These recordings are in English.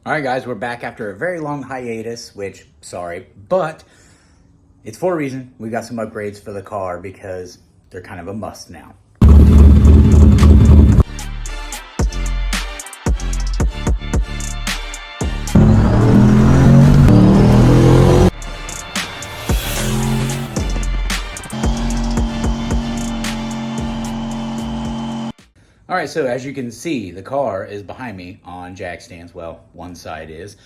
All right, guys, we're back after a very long hiatus, which, sorry, but it's for a reason. We got some upgrades for the car because they're kind of a must now. All right, so as you can see, the car is behind me on jack stands. Well, one side is.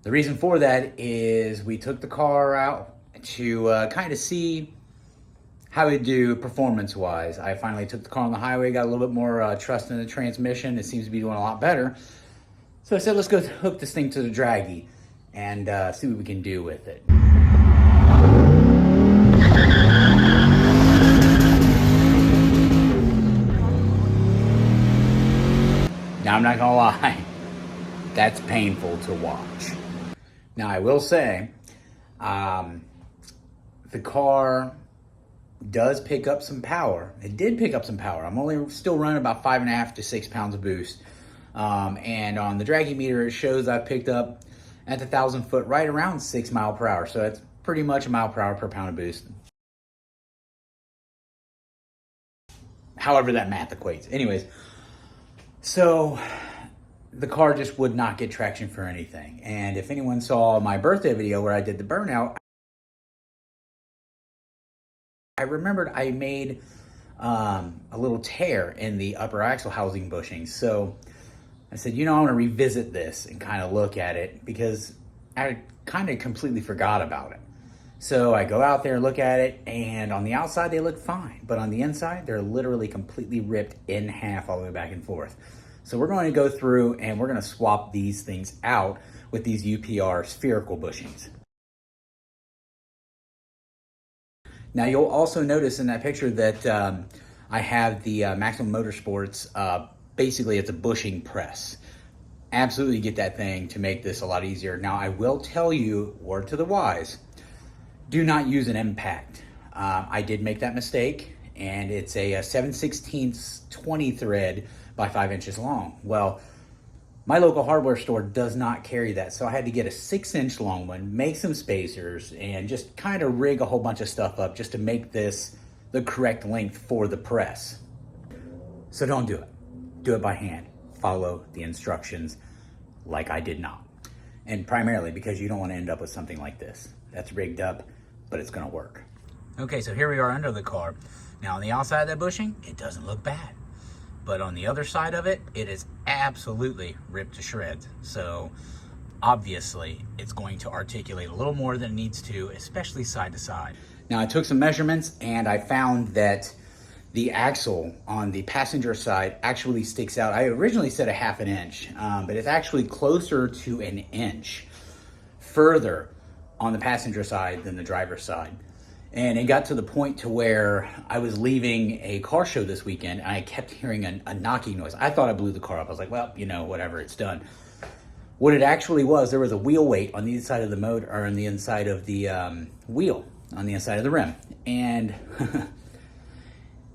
The reason for that is we took the car out to kind of see how it do performance-wise. I finally took the car on the highway, got a little bit more trust in the transmission. It seems to be doing a lot better. So I said, let's go hook this thing to the draggy and see what we can do with it. Now, I'm not gonna lie, that's painful to watch. Now, I will say, the car does pick up some power. It did pick up some power. I'm only still running about 5.5 to 6 pounds of boost. And on the draggy meter, it shows I picked up at the 1,000 foot right around 6 miles per hour. So that's pretty much a mile per hour per pound of boost. However that math equates. Anyways, so the car just would not get traction for anything. And if anyone saw my birthday video where I did the burnout, I remembered I made a little tear in the upper axle housing bushings. So I said, I want to revisit this and kind of look at it because I kind of completely forgot about it. So I go out there, look at it, and on the outside they look fine, but on the inside they're literally completely ripped in half all the way back and forth. So we're going to go through and we're going to swap these things out with these UPR spherical bushings. Now you'll also notice in that picture that I have the Maximum Motorsports, basically it's a bushing press. Absolutely get that thing to make this a lot easier. Now I will tell you, word to the wise, do not use an impact. I did make that mistake, and it's a 7/16 20 thread by 5 inches long. Well, my local hardware store does not carry that, so I had to get a 6-inch long one, make some spacers, and just kind of rig a whole bunch of stuff up just to make this the correct length for the press. So don't do it. Do it by hand. Follow the instructions like I did not. And primarily because you don't want to end up with something like this. That's rigged up, but it's gonna work. Okay, so here we are under the car. Now on the outside of that bushing, it doesn't look bad. But on the other side of it, it is absolutely ripped to shreds. So obviously it's going to articulate a little more than it needs to, especially side to side. Now I took some measurements and I found that the axle on the passenger side actually sticks out. I originally said a 1/2 inch, but it's actually closer to 1 inch further on the passenger side than the driver's side. And it got to the point to where I was leaving a car show this weekend and I kept hearing a knocking noise. I thought I blew the car up. I was like, well, whatever, it's done. What it actually was, there was a wheel weight on the inside of the motor, or on the inside of the wheel, on the inside of the rim. And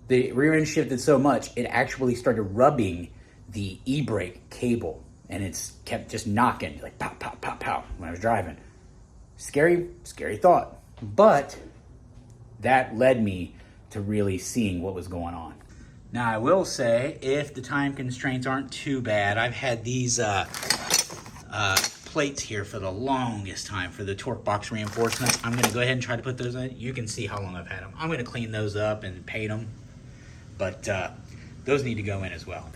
the rear end shifted so much, it actually started rubbing the e-brake cable. And it's kept just knocking, like pow, pow, pow, pow, when I was driving. Scary, scary thought. But that led me to really seeing what was going on. Now I will say, if the time constraints aren't too bad, I've had these plates here for the longest time for the torque box reinforcement. I'm gonna go ahead and try to put those in. You can see how long I've had them. I'm gonna clean those up and paint them, but those need to go in as well.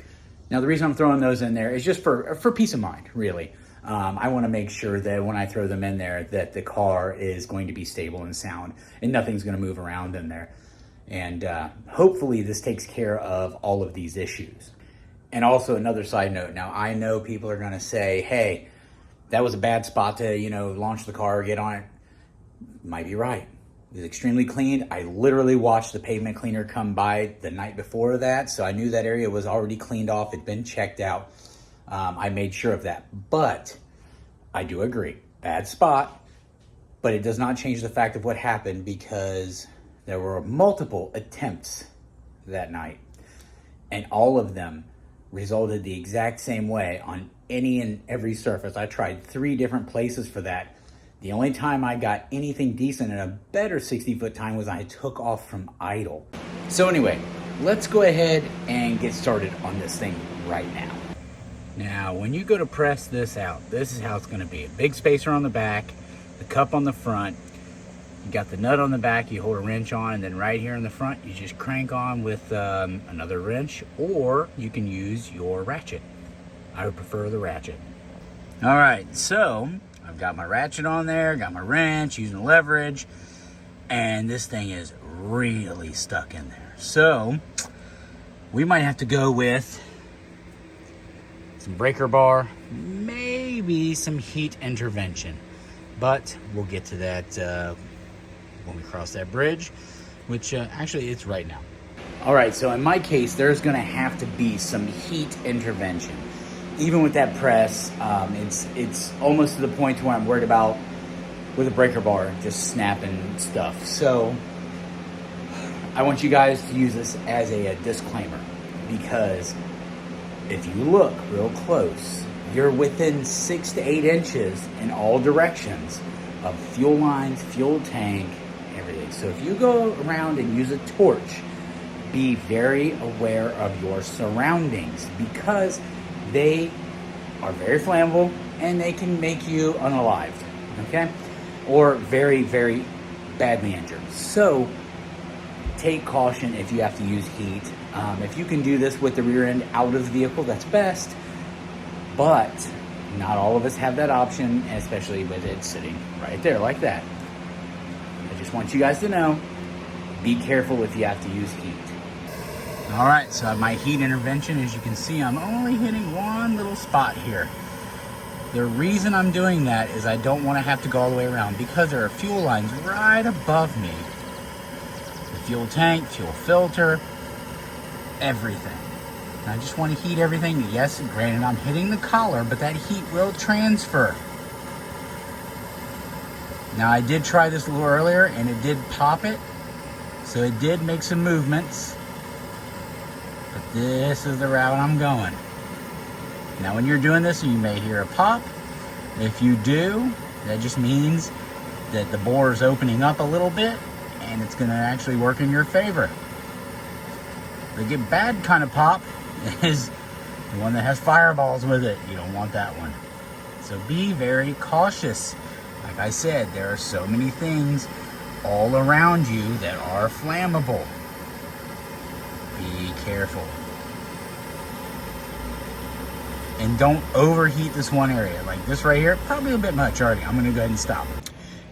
Now the reason I'm throwing those in there is just for peace of mind, really. I want to make sure that when I throw them in there that the car is going to be stable and sound and nothing's going to move around in there. And hopefully this takes care of all of these issues. And also another side note, now I know people are going to say, hey, that was a bad spot to, launch the car or get on it. Might be right. It was extremely clean. I literally watched the pavement cleaner come by the night before that, so I knew that area was already cleaned off. It'd been checked out. I made sure of that, but I do agree, bad spot, but it does not change the fact of what happened because there were multiple attempts that night and all of them resulted the exact same way on any and every surface. I tried 3 different places for that. The only time I got anything decent and a better 60-foot time was I took off from idle. So anyway, let's go ahead and get started on this thing right now. Now, when you go to press this out, this is how it's going to be. A big spacer on the back, the cup on the front. You got the nut on the back, you hold a wrench on, and then right here in the front, you just crank on with another wrench, or you can use your ratchet. I would prefer the ratchet. All right, so I've got my ratchet on there, got my wrench, using leverage, and this thing is really stuck in there. So we might have to go with some breaker bar, maybe some heat intervention, but we'll get to that when we cross that bridge, which actually it's right now. All right, so in my case, there's gonna have to be some heat intervention. Even with that press, it's almost to the point where I'm worried about with a breaker bar just snapping stuff. So I want you guys to use this as a disclaimer, because if you look real close, you're within 6 to 8 inches in all directions of fuel lines, fuel tank, everything. So if you go around and use a torch, be very aware of your surroundings, because they are very flammable and they can make you unalived, okay? Or very, very badly injured. So take caution if you have to use heat. If you can do this with the rear end out of the vehicle, that's best. But not all of us have that option, especially with it sitting right there like that. I just want you guys to know, be careful if you have to use heat. All right, so my heat intervention, as you can see, I'm only hitting one little spot here. The reason I'm doing that is I don't want to have to go all the way around, because there are fuel lines right above me. The fuel tank, fuel filter, everything. And I just want to heat everything. Yes, granted, I'm hitting the collar, but that heat will transfer. Now, I did try this a little earlier, and it did pop it. So it did make some movements. But this is the route I'm going. Now, when you're doing this, you may hear a pop. If you do, that just means that the bore is opening up a little bit, and it's going to actually work in your favor. The get bad kind of pop is the one that has fireballs with it. You don't want that one. So be very cautious. Like I said, there are so many things all around you that are flammable. Be careful. And don't overheat this one area. Like this right here, probably a bit much already. I'm gonna go ahead and stop.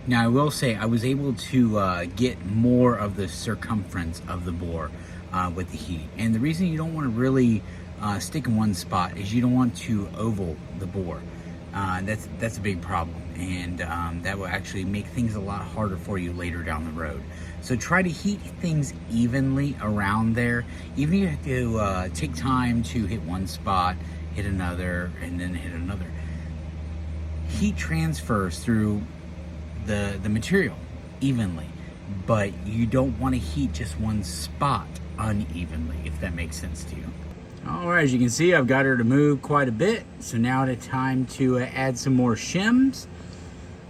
Now I will say I was able to get more of the circumference of the bore with the heat. And the reason you don't want to really stick in one spot is you don't want to oval the bore. That's a big problem, and that will actually make things a lot harder for you later down the road. So try to heat things evenly around there. Even if you have to take time to hit one spot, hit another, and then hit another. Heat transfers through the material evenly, but you don't want to heat just one spot unevenly, if that makes sense to you. All right, as you can see, I've got her to move quite a bit. So now it's time to add some more shims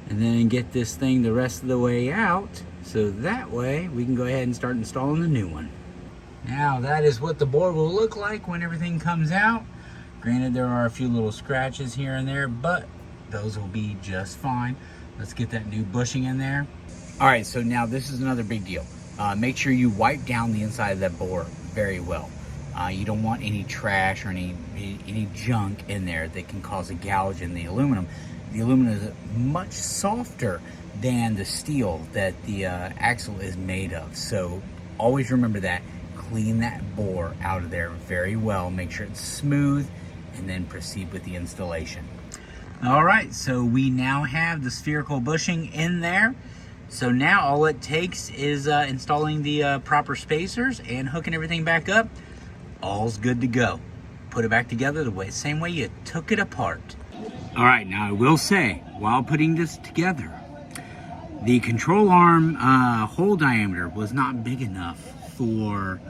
and then get this thing the rest of the way out. So that way we can go ahead and start installing the new one. Now that is what the board will look like when everything comes out. Granted, there are a few little scratches here and there, but those will be just fine. Let's get that new bushing in there. All right, so now this is another big deal. Make sure you wipe down the inside of that bore very well. You don't want any trash or any junk in there that can cause a gouge in the aluminum. The aluminum is much softer than the steel that the axle is made of. So always remember that. Clean that bore out of there very well. Make sure it's smooth, and then proceed with the installation. All right, so we now have the spherical bushing in there. So now all it takes is installing the proper spacers and hooking everything back up. All's good to go. Put it back together the same way you took it apart. All right, now I will say, while putting this together, the control arm hole diameter was not big enough for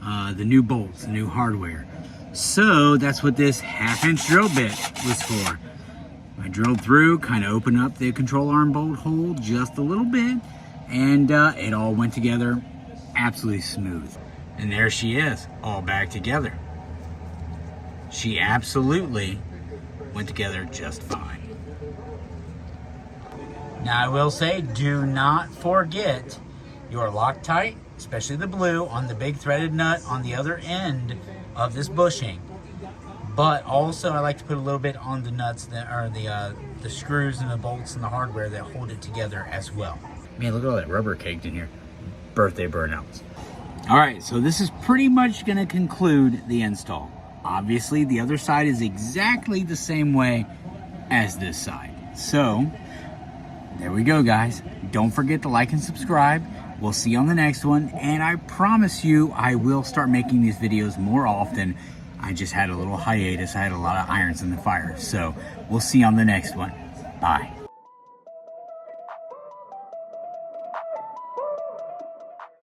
the new bolts, the new hardware. So that's what this 1/2-inch drill bit was for. I drilled through, kind of opened up the control arm bolt hole just a little bit, and it all went together absolutely smooth. And there she is, all back together. She absolutely went together just fine. Now I will say, do not forget your Loctite, especially the blue, on the big threaded nut on the other end of this bushing. But also I like to put a little bit on the nuts that are the screws and the bolts and the hardware that hold it together as well. Man, look at all that rubber caked in here. Birthday burnouts. All right, so this is pretty much gonna conclude the install. Obviously, the other side is exactly the same way as this side. So, there we go, guys. Don't forget to like and subscribe. We'll see you on the next one, and I promise you I will start making these videos more often. I just had a little hiatus. I had a lot of irons in the fire. So, we'll see you on the next one. Bye.